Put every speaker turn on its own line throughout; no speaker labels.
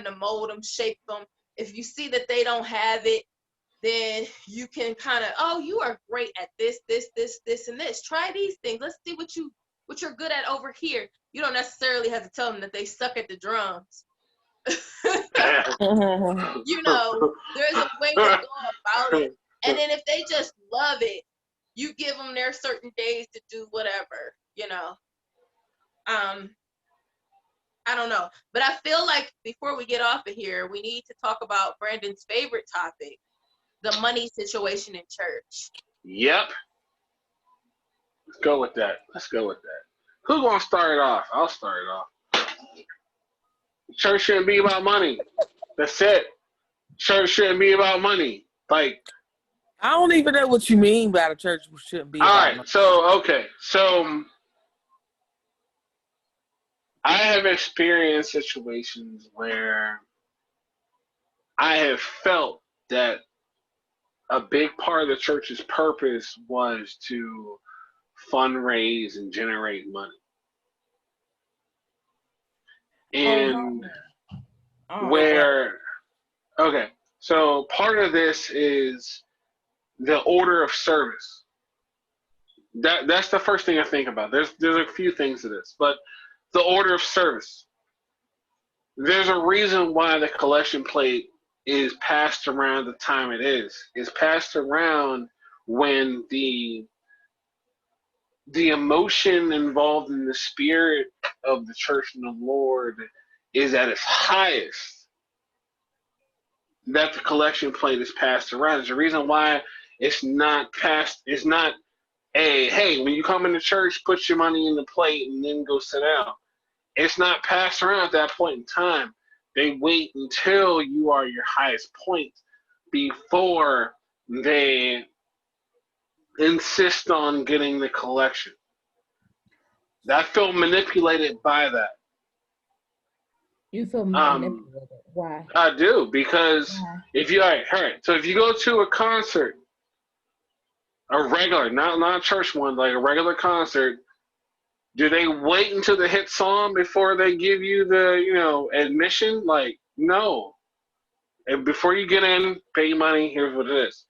to mold them, shape them. If you see that they don't have it, then you can kind of, oh, you are great at this, and this. Try these things. Let's see what you're good at over here. You don't necessarily have to tell them that they suck at the drums. You know, there's a way to go about it. And then if they just love it, you give them their certain days to do whatever, you know. I don't know. But I feel like before we get off of here, we need to talk about Brandon's favorite topic, the money situation in church.
Yep. Let's go with that. Who's going to start it off? I'll start it off. Church shouldn't be about money. That's it. Church shouldn't be about money. Like,
I don't even know what you mean by the church shouldn't be about money.
All right, so I have experienced situations where I have felt that a big part of the church's purpose was to fundraise and generate money. And so part of this is the order of service. That's the first thing I think about. There's a few things to this, but the order of service. There's a reason why the collection plate is passed around the time it is. It's passed around when the emotion involved in the spirit of the church and the Lord is at its highest. That the collection plate is passed around. There's a reason why it's not passed. It's not hey, when you come into church, put your money in the plate and then go sit down. It's not passed around at that point in time. They wait until you are your highest point before they insist on getting the collection. I feel manipulated by that.
You feel manipulated? Why?
I do, because if you all right, so if you go to a concert, a regular, not a church one, like a regular concert, do they wait until the hit song before they give you the, admission? Like, no. And before you get in, pay money, here's what it is.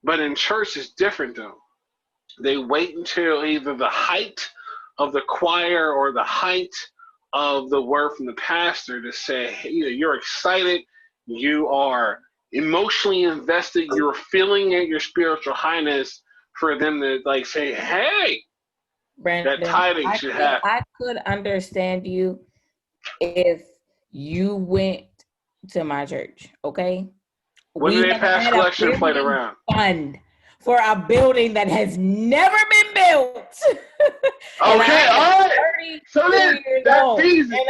But in church, it's different, though. They wait until either the height of the choir or the height of the word from the pastor to say, hey, you're excited, you are emotionally invested, you're feeling at your spiritual highness, for them to say, hey,
Brandon,
that tithing should happen.
I could understand you if you went to my church, okay?
When did they pass collection plate around?
Fund for a building that has never been built.
Okay, all right. So then that feeds into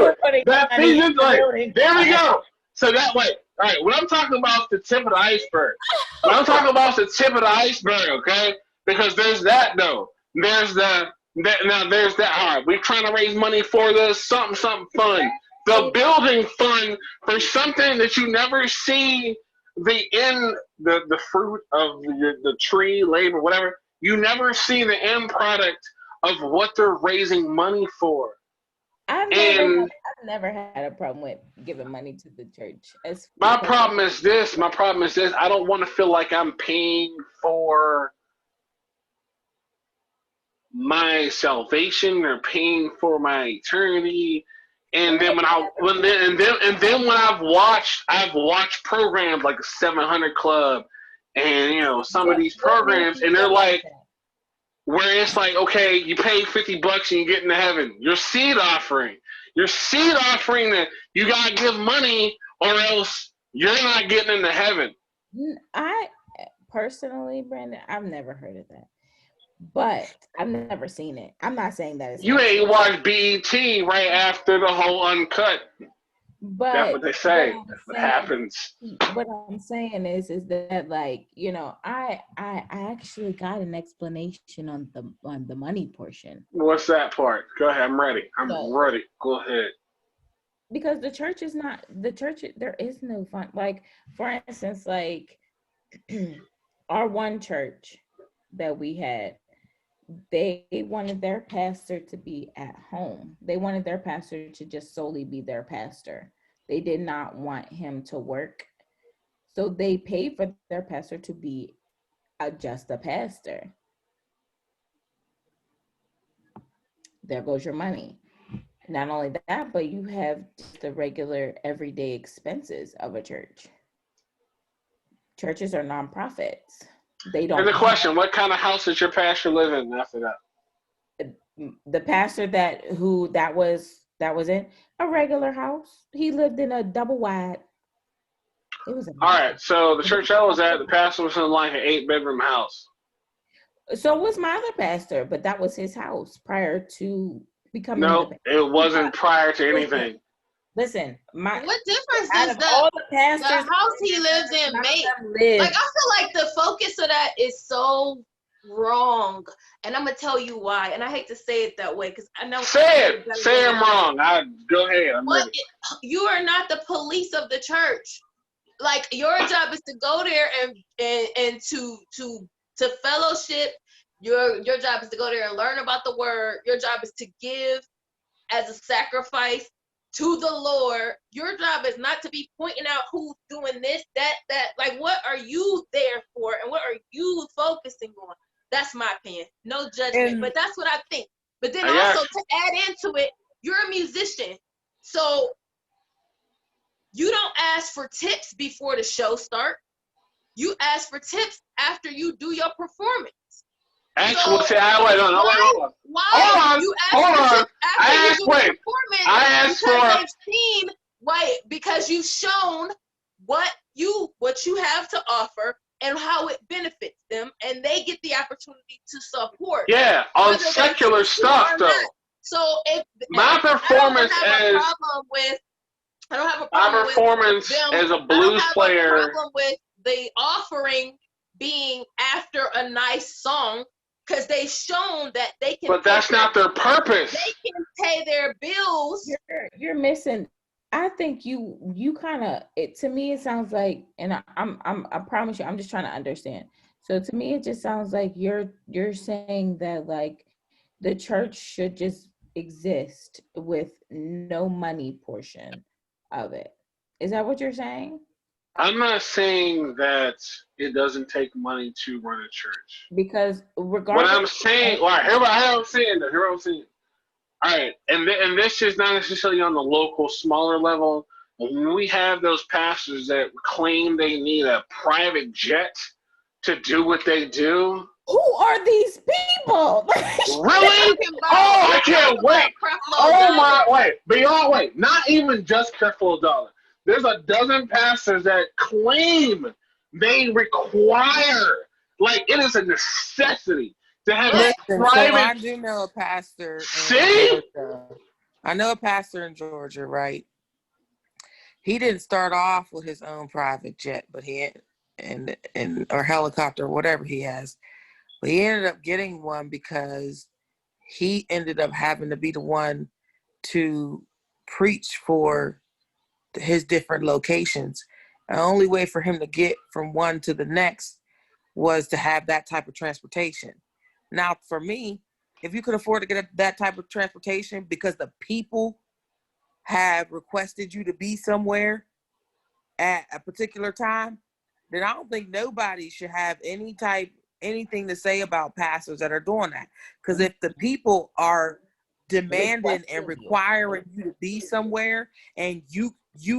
it. That feeds into it. There we go. So that way, all right, what I'm talking about is the tip of the iceberg. What I'm talking about is the tip of the iceberg, okay? Because there's that, though. There's that. All right, we're trying to raise money for the something fund. The building fund for something that you never see the fruit of the tree, labor, whatever. You never see the end product of what they're raising money for.
I've never had a problem with giving money to the church.
My problem is this. I don't want to feel like I'm paying for my salvation or paying for my eternity. And then when I've watched programs like the 700 Club and some of these programs, and they're like, where it's like, okay, you pay $50 and you get into heaven. Your seed offering that you gotta give money or else you're not getting into heaven.
I personally, Brandon, I've never heard of that. But I've never seen it. I'm not saying that it's
you ain't watched BET right after the whole Uncut.
But
that's what they say. That's what happens.
What I'm saying is that I actually got an explanation on the money portion.
What's that part? Go ahead. I'm ready. Ready. Go ahead.
Because the church, there is no fun. Like, for instance, like our one church that we had, they wanted their pastor to be at home. They wanted their pastor to just solely be their pastor. They did not want him to work. So they paid for their pastor to be just a pastor. There goes your money. Not only that, but you have the regular everyday expenses of a church. Churches are nonprofits. They don't.
Here's a question: what kind of house did your pastor live in after that?
The pastor that was in a regular house. He lived in a double wide. It was
all right. So the church I was at, the pastor was in like an 8-bedroom house.
So was my other pastor, but that was his house prior to becoming.
No, it wasn't prior to anything.
Listen,
what difference
out
does
of all the pastors,
the house he lives in make? Like, I feel like the focus of that is so wrong, and I'm gonna tell you why. And I hate to say it that way because I know.
Say I'm wrong. Go ahead. I'm ready.
You are not the police of the church. Like, your job is to go there and to fellowship. Your job is to go there and learn about the word. Your job is to give as a sacrifice to the Lord. Your job is not to be pointing out who's doing this, that. Like, what are you there for, and what are you focusing on? That's my opinion. No judgment, but that's what I think. But then also to add into it, you're a musician, so you don't ask for tips before the show starts. You ask for tips after you do your performance.
Actually, wait, hold on.
Because you've shown what you have to offer and how it benefits them, and they get the opportunity to support.
Yeah, on secular stuff though.
So
my performance
I don't have a problem with
performance as a blues player.
I don't have a problem with the offering being after a nice song, because they've shown that they can.
But that's not their purpose.
They can pay their bills.
You're missing. I think you kind of. To me, it sounds like, and I promise you, I'm just trying to understand. So to me, it just sounds like you're saying that, like, the church should just exist with no money portion of it. Is that what you're saying?
I'm not saying that it doesn't take money to run a church.
Because regardless,
what I'm saying, all right, here's what I'm saying. All right, and this is not necessarily on the local, smaller level. When we have those pastors that claim they need a private jet to do what they do.
Who are these people?
Really? Oh, I can't wait. Oh my, wait. Not even just Creflo Dollar. There's a dozen pastors that claim they require, like, it is a necessity to have a private.
So I do know a pastor. I know a pastor in Georgia, right? He didn't start off with his own private jet, but he or helicopter, whatever he has. But he ended up getting one because he ended up having to be the one to preach for his different locations. The only way for him to get from one to the next was to have that type of transportation. Now, for me, if you could afford to get that type of transportation because the people have requested you to be somewhere at a particular time, then I don't think nobody should have anything to say about pastors that are doing that. Because if the people are demanding and requiring you to be somewhere, and you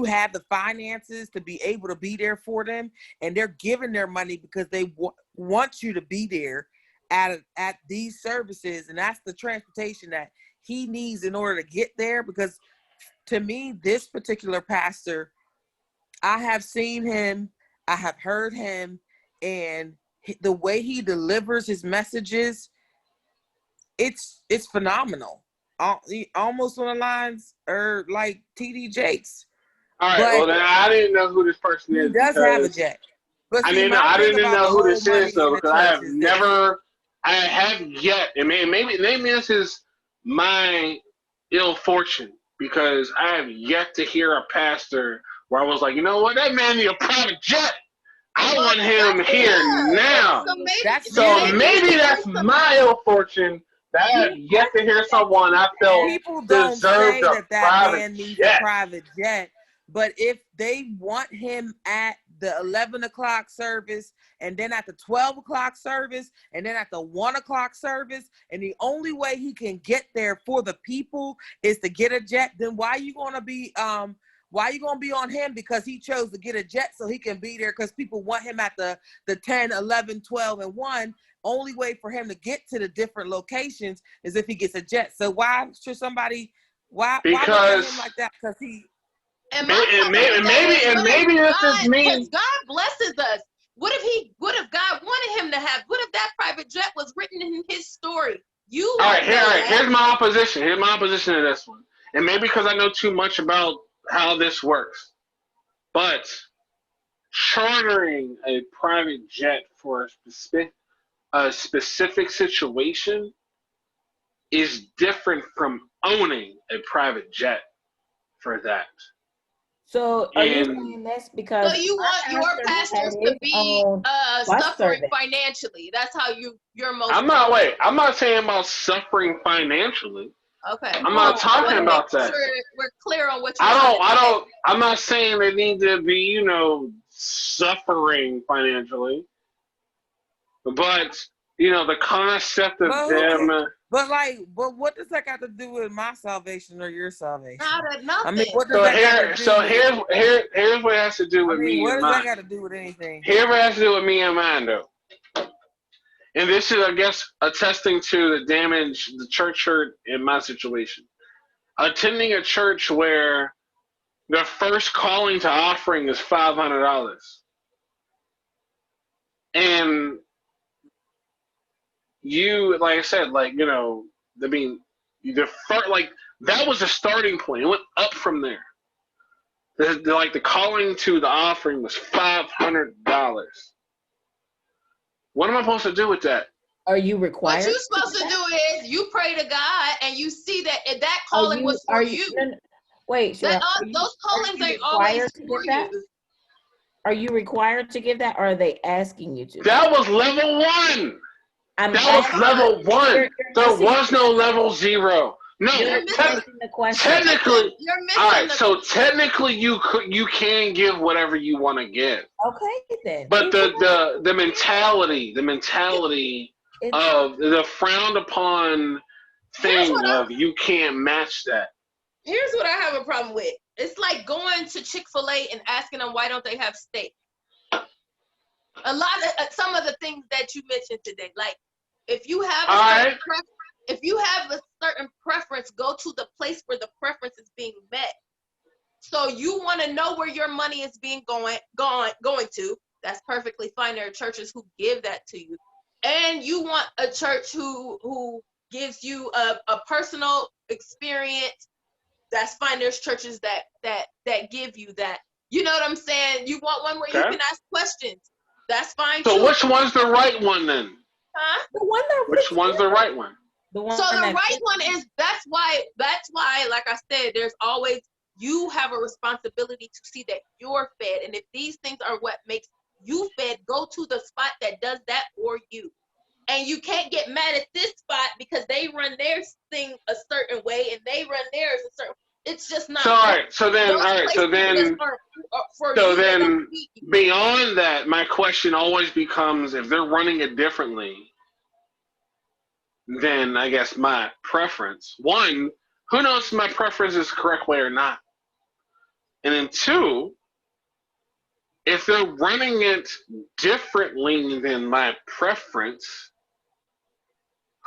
have the finances to be able to be there for them, and they're giving their money because they want you to be there at these services, and that's the transportation that he needs in order to get there. Because to me, this particular pastor, I have seen him, I have heard him, and the way he delivers his messages, it's phenomenal. Almost on the lines or like TD Jakes.
All right, well then I didn't know who this person is.
He does have a jet. But
I didn't know who this is though, because I have yet, and maybe this is my ill fortune, because I have yet to hear a pastor where I was like, you know what, that man need a private jet. I want him here now.
So maybe,
That's
So maybe that's my ill fortune that I have yet to hear someone I felt
people don't
deserved
say
a
that
private
man needs
jet.
a private jet, but if they want him at the 11 o'clock service, and then at the 12 o'clock service, and then at the 1 o'clock service, and the only way he can get there for the people is to get a jet, then why are you going to be on him because he chose to get a jet so he can be there because people want him at the 10, 11, 12, and 1. Only way for him to get to the different locations is if he gets a jet. So why should somebody why look at him like that? Because he
and
maybe this is me.
Because God blesses us. What if God wanted him to have? What if that private jet was written in his story?
All right, here's my opposition. Here's my opposition to this one. And maybe because I know too much about how this works, but chartering a private jet for a specific situation is different from owning a private jet for that.
So are you saying this because
so you want your pastors to be suffering financially? That's how you're most.
I'm not saying about suffering financially.
Okay.
I'm not talking about that.
Sure we're clear on what you're
I'm not saying they need to be, suffering financially. But, the concept of them.
But what does that got to do with my salvation or your salvation?
Nothing.
I mean, what does that got to do?
Here's what it has to do with me.
What does that got to do with anything?
Here's what it has to do with me and mine, though. And this is, I guess, attesting to the damage the church hurt in my situation. Attending a church where the first calling to offering is $500. And you, like I said, that was the starting point. It went up from there. The calling to the offering was $500. What am I supposed to do with that?
Are you required?
What you're supposed to do is you pray to God and you see that calling was for you.
Wait, sure.
Those callings ain't always for you.
Are you required to give that, or are they asking you to?
That was level 1. That was level 1. There was no level 0. No, technically, all right. So technically, you can give whatever you want to give.
Okay, then.
But the mentality of the frowned upon thing of you can't match that.
Here's what I have a problem with. It's like going to Chick-fil-A and asking them why don't they have steak. Some of the things that you mentioned today, like if you have a certain preference, go to the place where the preference is being met. So you want to know where your money is being going to. That's perfectly fine. There are churches who give that to you, and you want a church who gives you a personal experience. That's fine. There's churches that give you that. You know what I'm saying? You want one where you can ask questions. That's fine.
So
too.
which one's the right one then?
Huh?
Which one's the right one?
The right one is that's why, like I said, there's always, you have a responsibility to see that you're fed. And if these things are what makes you fed, go to the spot that does that for you. And you can't get mad at this spot because they run their thing a certain way and they run theirs a certain. It's just not.
So then beyond that, my question always becomes, if they're running it differently, then I guess my preference, one, who knows if my preference is the correct way or not? And then two, if they're running it differently than my preference,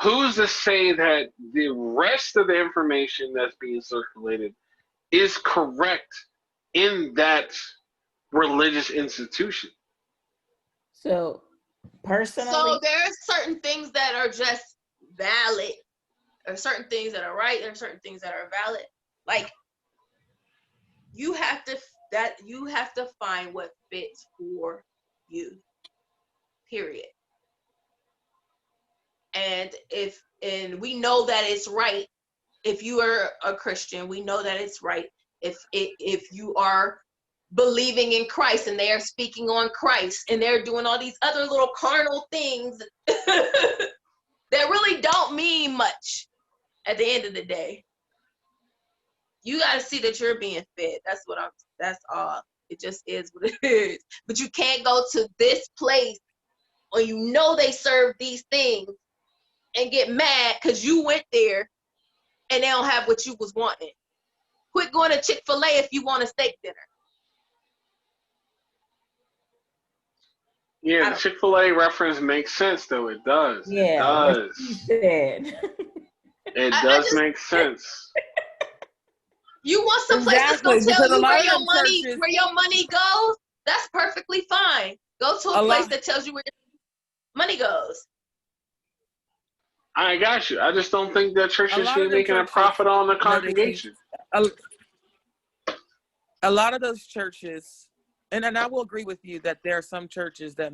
who's to say that the rest of the information that's being circulated is correct in that religious institution?
So, personally...
So there's certain things that are just valid. There are certain things that are right. There are certain things that are valid. Like, you have to find what fits for you. Period. And we know that it's right. If you are a Christian, we know that it's right. If you are believing in Christ and they are speaking on Christ and they're doing all these other little carnal things that really don't mean much at the end of the day. You got to see that you're being fed. That's all. It just is what it is. But you can't go to this place when you know they serve these things and get mad because you went there and they don't have what you was wanting. Quit going to Chick-fil-A if you want a steak dinner.
Yeah, the Chick-fil-A reference makes sense, though. It does.
Yeah,
it does.
He said.
It does make sense.
You want some place that's gonna tell you where your money goes? That's perfectly fine. Go to a place that tells you where your money goes.
I got you. I just don't think that churches should be making a profit on the congregation.
A lot of those churches, and I will agree with you that there are some churches that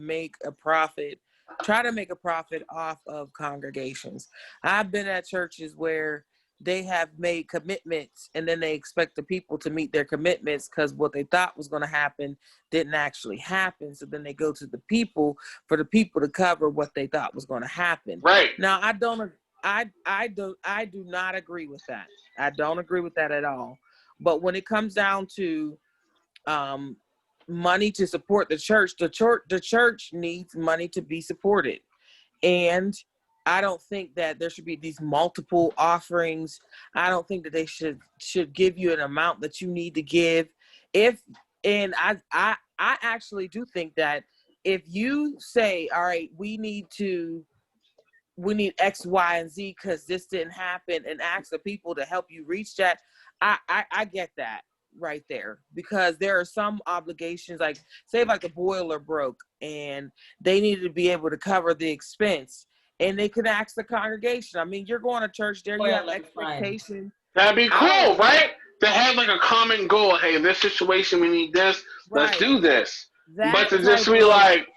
try to make a profit off of congregations. I've been at churches where they have made commitments and then they expect the people to meet their commitments because what they thought was going to happen didn't actually happen. So then they go to the people for the people to cover what they thought was going to happen.
Right.
Now, I do not agree with that. I don't agree with that at all. But when it comes down to money to support the church needs money to be supported. And I don't think that there should be these multiple offerings. I don't think that they should give you an amount that you need to give. I actually do think that if you say, all right, we need X, Y, and Z because this didn't happen, and ask the people to help you reach that, I get that right there, because there are some obligations, like say like a boiler broke and they needed to be able to cover the expense. And they could ask the congregation. I mean, you're going to church there, you have expectations.
That'd be cool, right? To have like a common goal. Hey, in this situation, we need this. Right. Let's do this. But to just be like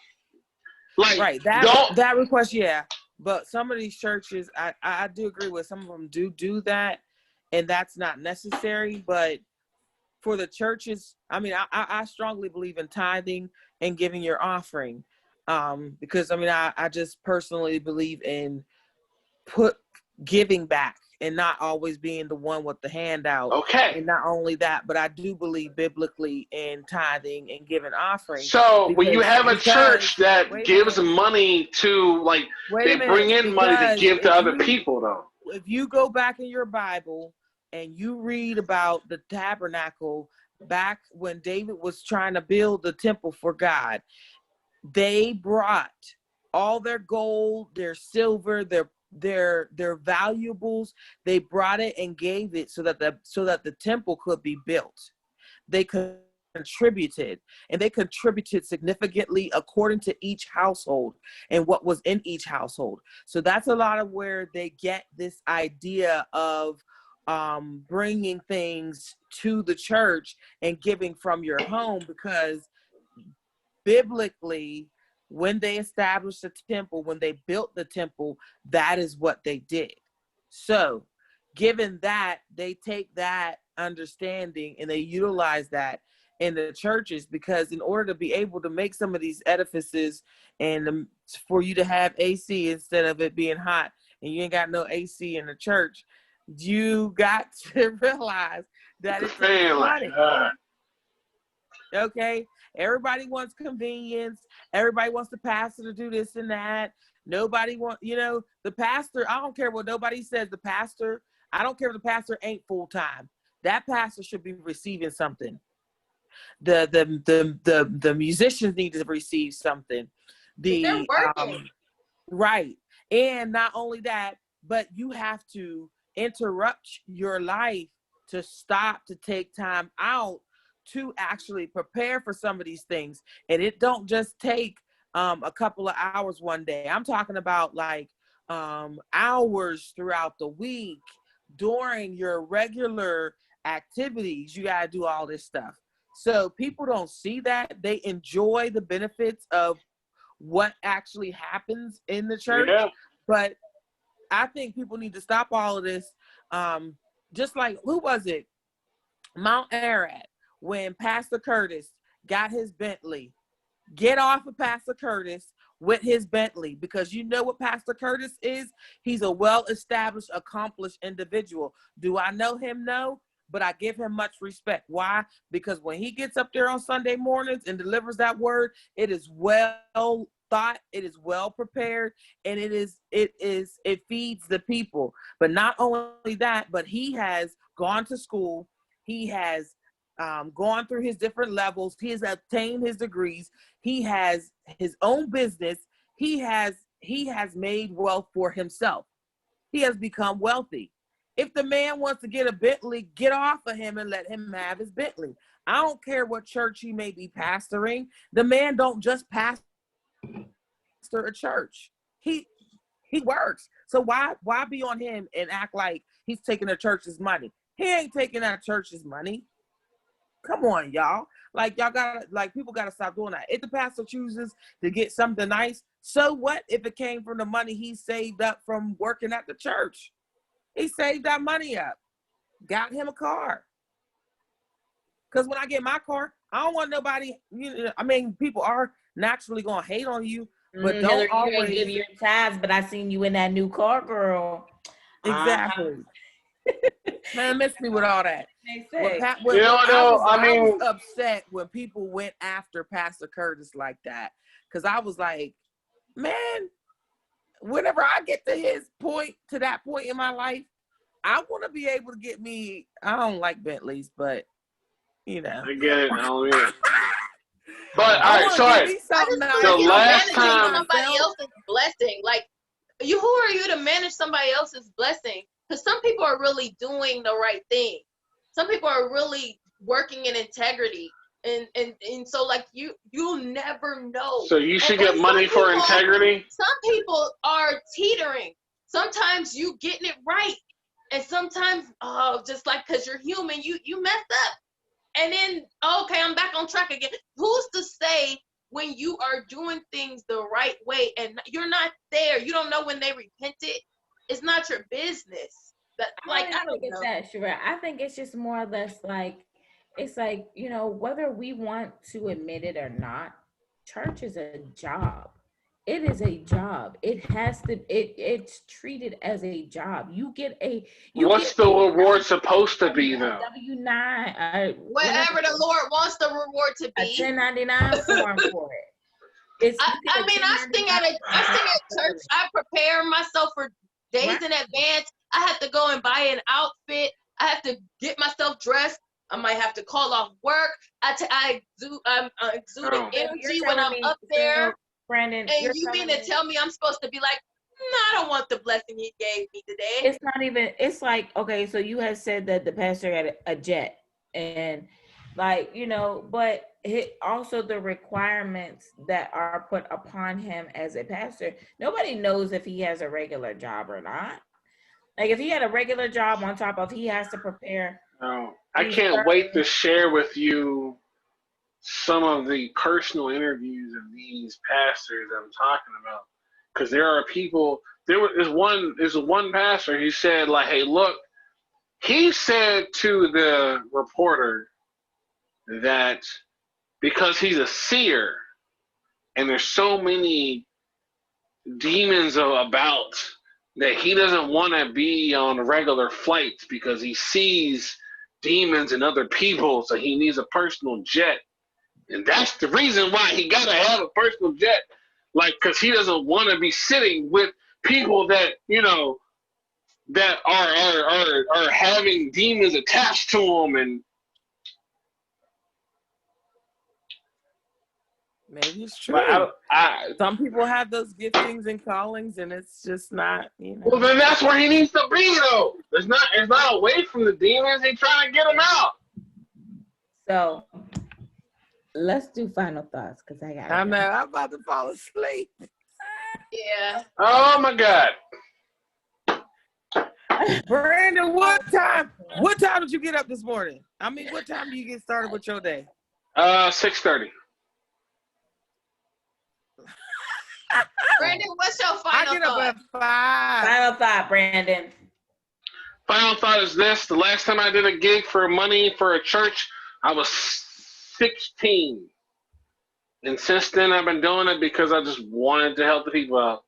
right. That request, yeah. But some of these churches, I do agree with. Some of them do that, and that's not necessary. But for the churches, I mean, I strongly believe in tithing and giving your offering. Because I mean, I just personally believe in giving back and not always being the one with the handout.
Okay.
And not only that, but I do believe biblically in tithing and giving offerings.
So when you have a church that gives money to, like, they bring in money to give to other people, though.
If you go back in your Bible and you read about the tabernacle back when David was trying to build the temple for God, they brought all their gold, their silver, their valuables. They brought it and gave it so that the temple could be built. They contributed, and they contributed significantly according to each household and what was in each household. So that's a lot of where they get this idea of bringing things to the church and giving from your home, because biblically, when they established the temple, when they built the temple, that is what they did. So given that, they take that understanding and they utilize that in the churches, because in order to be able to make some of these edifices and for you to have AC instead of it being hot and you ain't got no AC in the church, you got to realize that it's money. Okay, everybody wants convenience. Everybody wants the pastor to do this and that. Nobody wants, the pastor. I don't care what nobody says. The pastor. I don't care if the pastor ain't full time. That pastor should be receiving something. The musicians need to receive something.
They're working.
Right, and not only that, but you have to interrupt your life to stop to take time out to actually prepare for some of these things. And it don't just take a couple of hours one day. I'm talking about like hours throughout the week during your regular activities. You got to do all this stuff. So people don't see that. They enjoy the benefits of what actually happens in the church. Yeah. But I think people need to stop all of this. Just like, who was it? Mount Ararat. when Pastor Curtis got his Bentley, get off of Pastor Curtis with his Bentley, because you know what Pastor Curtis is? He's a well-established, accomplished individual. Do I know him? No, but I give him much respect. Why? Because when he gets up there on Sunday mornings and delivers that word, it is well thought, it is well prepared, and it feeds the people. But not only that, but he has gone to school. He has gone through his different levels. He has obtained his degrees. He has his own business. He has made wealth for himself. He has become wealthy. If the man wants to get a Bentley, get off of him and let him have his Bentley. I don't care what church he may be pastoring. The man don't just pastor a church. He works. So why be on him and act like he's taking the church's money? He ain't taking that church's money. Come on, y'all. Like, y'all gotta, like, people gotta stop doing that. If the pastor chooses to get something nice, so what if it came from the money he saved up from working at the church? He saved that money up, got him a car. Because when I get my car, I don't want nobody, people are naturally gonna hate on you, but don't
Hillary,
always
you ain't give your tithes, but I seen you in that new car, girl.
Exactly. Man, miss me with all that.
They say.
I was upset when people went after Pastor Curtis like that, because I was like, man, whenever I get to that point in my life, I want to be able to get me. I don't like Bentleys, but
I get it. I don't get it. But all right, sorry.
The last time somebody else's blessing, like who are you to manage somebody else's blessing? Because some people are really doing the right thing. Some people are really working in integrity, and so like you'll never know.
So you should get money for integrity.
Some people are teetering. Sometimes you getting it right, and sometimes just like because you're human, you messed up, and then okay, I'm back on track again. Who's to say when you are doing things the right way and you're not there? You don't know when they repented. It's not your business. I don't know.
That, Sherelle. I think it's just more or less like, it's like, whether we want to admit it or not, church is a job. It is a job. It has to, it's treated as a job.
What's the reward supposed to be, though?
W-9.
Whatever the Lord wants the reward to be.
A 1099 form for it.
I sing at church. I prepare myself for days in advance. I have to go and buy an outfit. I have to get myself dressed. I might have to call off work. I'm exuding energy when I'm up there.
Brandon,
and you mean to tell me I'm supposed to be like, no, I don't want the blessing he gave me today.
It's not even, it's like, okay, so you had said that the pastor had a jet, and like, but also the requirements that are put upon him as a pastor, nobody knows if he has a regular job or not. Like, if he had a regular job on top of, he has to prepare.
I can't wait to share with you some of the personal interviews of these pastors I'm talking about, because there are people. There's one pastor. He said, like, hey, look, he said to the reporter that because he's a seer and there's so many demons about that he doesn't want to be on regular flights because he sees demons in other people, so he needs a personal jet. And that's the reason why he got to have a personal jet, like, because he doesn't want to be sitting with people that, that are having demons attached to them. And
maybe it's true. Some people have those giftings and callings, and it's just not,
Well, then that's where he needs to be, though. It's not away from the demons. He's trying to get them out.
So let's do final thoughts, because
I'm about to fall asleep.
Yeah.
Oh my God.
Brandon, what time did you get up this morning? I mean, what time do you get started with your day?
6:30.
Brandon, what's your final thought?
I get up at 5.
Final thought, Brandon.
Final thought is this: the last time I did a gig for money for a church, I was 16. And since then, I've been doing it because I just wanted to help the people out.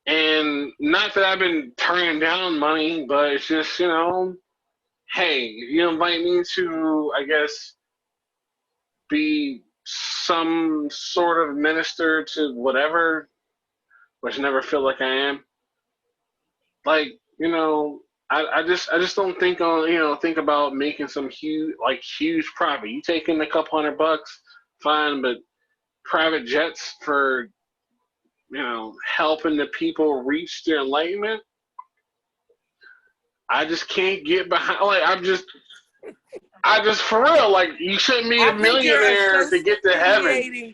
And not that I've been turning down money, but it's just, hey, you invite me to, I guess, be some sort of minister to whatever, which I never feel like I am. Like, I just don't think think about making some huge profit. You take in a couple $100, fine, but private jets for helping the people reach their enlightenment, I just can't get behind. Like I just for real, like you shouldn't be a millionaire to get to heaven.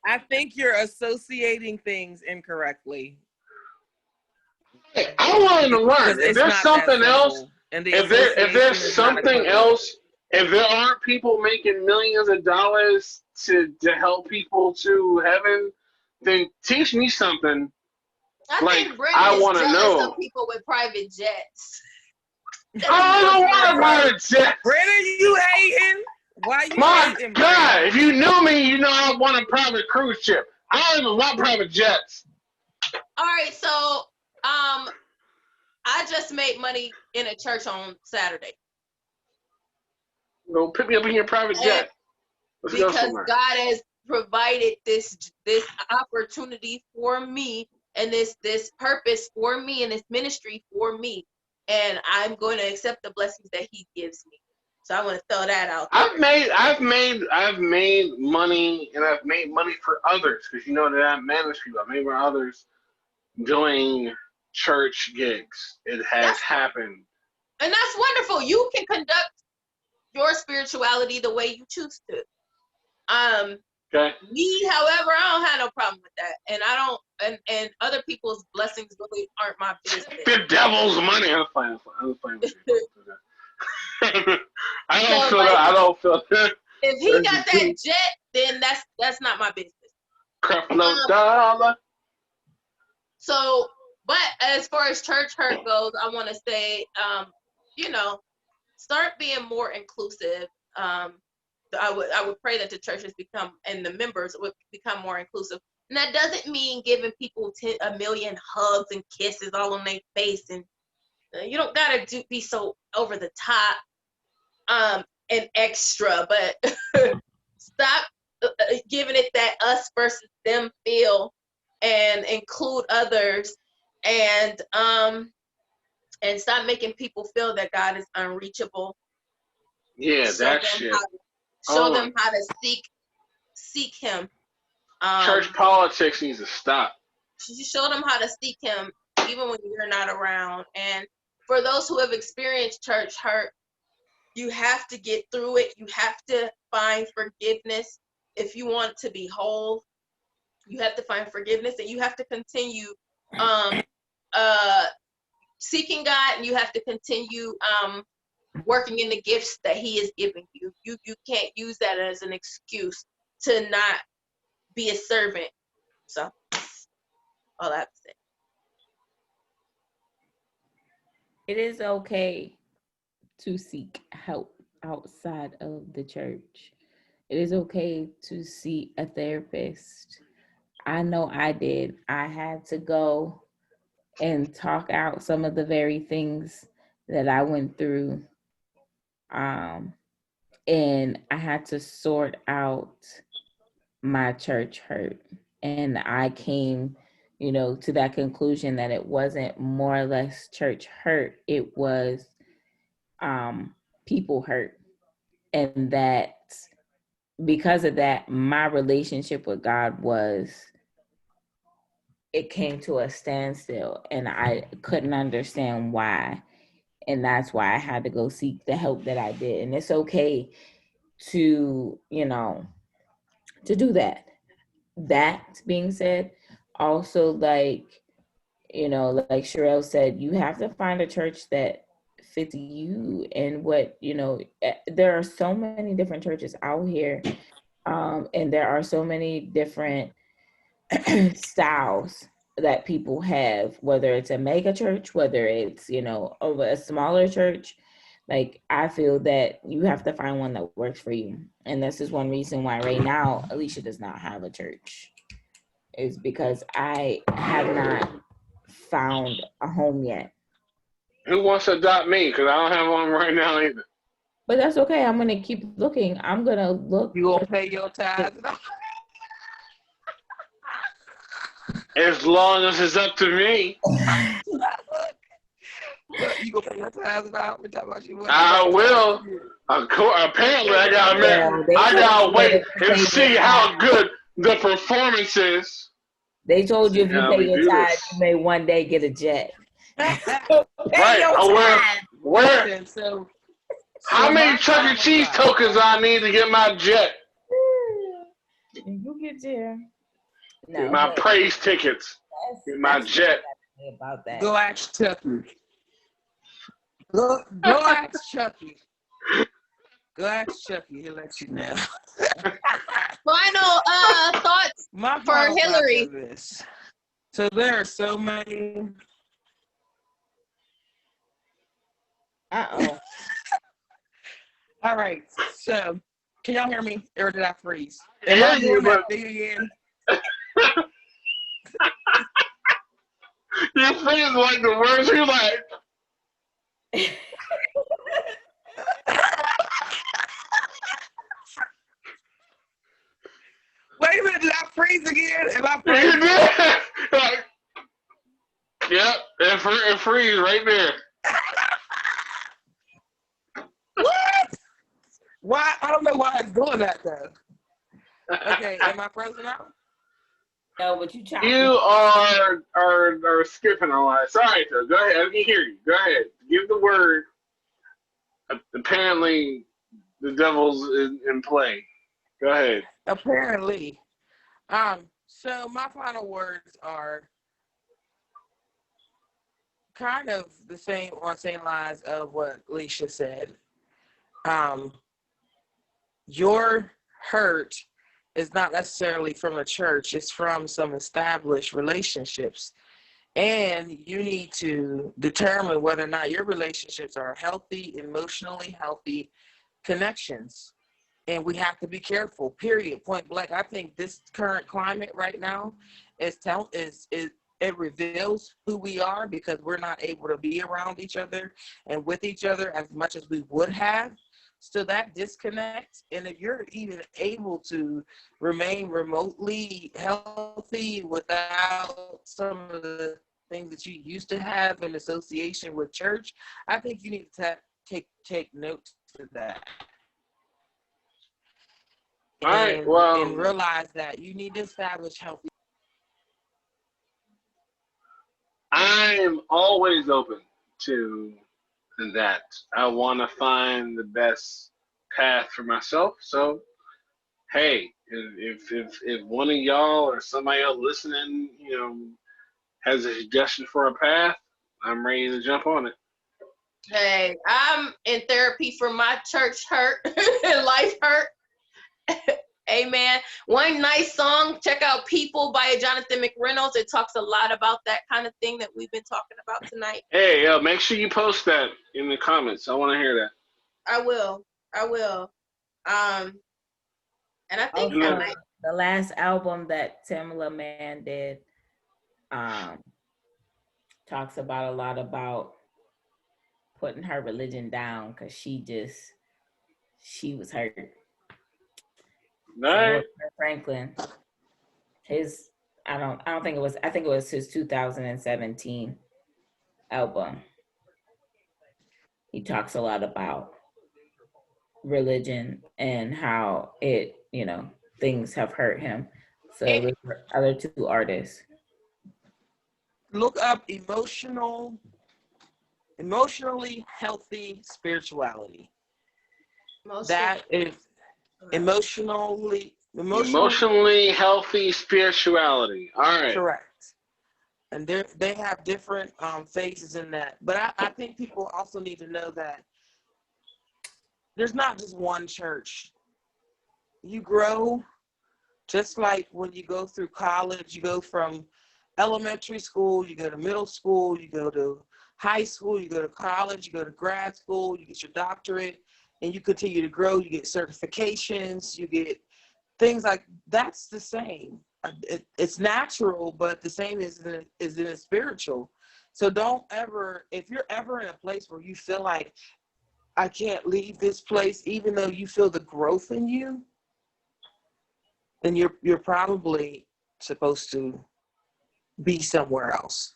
I think you're associating things incorrectly.
Hey, I'm willing to learn. If there's something else, if there's something else, if there aren't people making millions of dollars to help people to heaven, then teach me something.
I think Brandon is jealous of people with private jets.
I don't want a private jet.
Brandon, you hating? Why you hating?
My God, if you knew me, you know I want a private cruise ship. I don't even want private jets.
All right, so I just made money in a church on Saturday.
Go pick me up in your private jet.
Because God has provided this opportunity for me and this purpose for me and this ministry for me, and I'm going to accept the blessings that He gives me. So I want to throw that out there.
I've made money, and I've made money for others because that I manage people. I made for others doing church gigs. It has happened,
and that's wonderful. You can conduct your spirituality the way you choose to.
Okay.
Me, however, I don't have no problem with that, and I don't, and other people's blessings really aren't my business.
The devil's money. I'm playing with you. I don't feel that.
If he got that jet, then that's not my business.
Creflo Dollar.
So, but as far as church hurt goes, I want to say, start being more inclusive. I would pray that the churches become, and the members would become more inclusive. And that doesn't mean giving people 1 million hugs and kisses all on their face. And you don't gotta be so over the top and extra, but stop giving it that us versus them feel, and include others, and stop making people feel that God is unreachable.
Yeah, that shit.
Show them how to seek Him.
Church politics needs to stop.
Show them how to seek Him even when you're not around. And for those who have experienced church hurt, you have to get through it. You have to find forgiveness. If you want to be whole, you have to find forgiveness, and you have to continue seeking God, and you have to continue working in the gifts that He is giving you. You can't use that as an excuse to not be a servant. So, all I have to say.
It is okay to seek help outside of the church. It is okay to see a therapist. I know I did. I had to go and talk out some of the very things that I went through. And I had to sort out my church hurt. And I came, to that conclusion that it wasn't more or less church hurt. It was people hurt. And that because of that, my relationship with God it came to a standstill, and I couldn't understand why. And that's why I had to go seek the help that I did. And it's okay to, to do that. That being said, also like Sherelle said, you have to find a church that fits you and what, there are so many different churches out here. And there are so many different styles that people have, whether it's a mega church, whether it's, a smaller church. Like, I feel that you have to find one that works for you. And this is one reason why right now Alicia does not have a church, is because I have not found a home yet.
Who wants to adopt me? Because I don't have one right now either.
But that's okay. I'm gonna keep looking. I'm gonna look.
You gonna pay your tithes?
As long as it's up to me.
You gonna pay your tithes out?
I will. Apparently, I gotta wait and see how good the performance is.
They told you if you pay your tithes, you may one day get a jet.
Right. Where? How many Chuck E. Cheese tokens I need to get my jet?
You get there.
No, my praise tickets. My jet.
About that.
Go ask Chucky. Go ask Chucky. Go ask Chucky. He'll let you know.
Final thoughts for Hillary.
So there are so many.
Uh-oh.
All right. So, can y'all hear me, or did I freeze?
Am I doing that
thing again?
You freeze like the words you like.
Wait a minute, did I freeze again? Am I
You
freezing?
did. Yep, and freeze right there.
What? Why? I don't know why it's doing that though. Okay, am I frozen out?
No, but you chopping.
You are skipping a lot. Sorry, sir. Go ahead. I can hear you. Go ahead. Give the word. Apparently, the devil's in play. Go ahead.
Apparently. So my final words are kind of the same lines of what Alicia said. Your hurt is not necessarily from a church, it's from some established relationships. And you need to determine whether or not your relationships are healthy, emotionally healthy connections. And we have to be careful, period, point blank. I think this current climate right now it reveals who we are, because we're not able to be around each other and with each other as much as we would have. So that disconnect, and if you're even able to remain remotely healthy without some of the things that you used to have in association with church, I think you need to take note of that.
All right, well,
and realize that you need to establish healthy.
I'm always open to that. I want to find the best path for myself. So, hey, if one of y'all or somebody else listening, has a suggestion for a path, I'm ready to jump on it.
Hey, I'm in therapy for my church hurt and life hurt. Amen. One nice song, check out People by Jonathan McReynolds. It talks a lot about that kind of thing that we've been talking about tonight.
Hey, make sure you post that in the comments. I want to hear that.
I will. And I think
the last album that Tamela Mann did talks about a lot about putting her religion down, because she was hurt.
Right.
So Franklin, I think it was his 2017 album. He talks a lot about religion and how it, things have hurt him. So the other two artists.
Look up emotionally healthy spirituality. That is emotionally
healthy spirituality. All right.
Correct. And they have different phases in that. But I think people also need to know that there's not just one church. You grow just like when you go through college. You go from elementary school, you go to middle school, you go to high school, you go to college, you go to grad school, you get your doctorate, and you continue to grow. You get certifications, you get things like that's the same. It's natural, but the same is in the spiritual. So don't ever, if you're ever in a place where you feel like I can't leave this place, even though you feel the growth in you, then you're probably supposed to be somewhere else.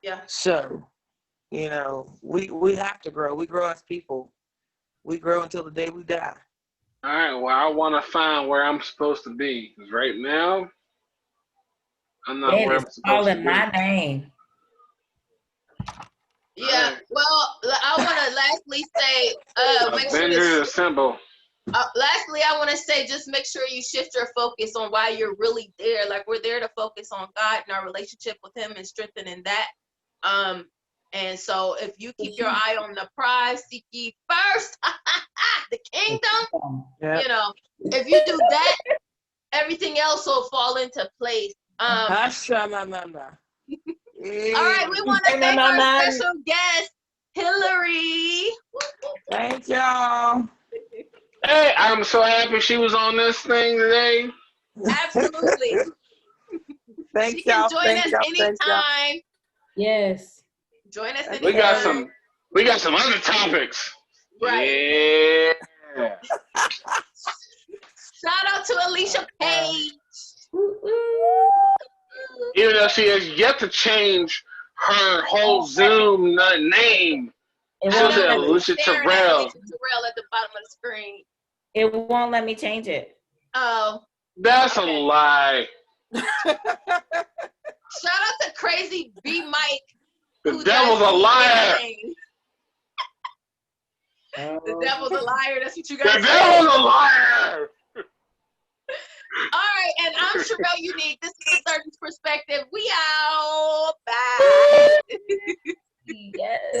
Yeah.
So, we have to grow. We grow as people. We grow until the day we die.
All right, well, I want to find where I'm supposed to be. 'Cause right now, I'm not where I'm supposed to
calling
be.
my name.
Yeah.
Right.
Well, I want to lastly say, make sure
Avengers
to.
Assemble.
Lastly, I want to say, just make sure you shift your focus on why you're really there. Like, we're there to focus on God and our relationship with Him and strengthening that. And so if you keep your eye on the prize, seek ye first the kingdom,
Yeah.
if you do that, everything else will fall into place. All right, we want to thank our special guest, Hillary.
Thank y'all.
Hey, I'm so happy she was on this thing today.
Absolutely.
Thank
She can
y'all.
join
Thank
us
y'all. Thank y'all.
anytime.
Yes.
Join us anytime.
We got some other topics.
Right.
Yeah.
Shout out to Alicia Page.
Even though she has yet to change her whole Zoom name.
It
She'll
won't,
say
let me,
Alicia
Staring at
Terrell.
Alicia Terrell at the bottom of the screen.
it won't let me change it.
Oh.
That's
Okay.
a lie.
Shout out to Crazy B Mike.
The devil's a liar.
The devil's a liar. That's what you
The
got to say.
devil's a liar.
All right, and I'm Sherelle Unique. This is the Surgeon's Perspective. We out. Bye.
Yes.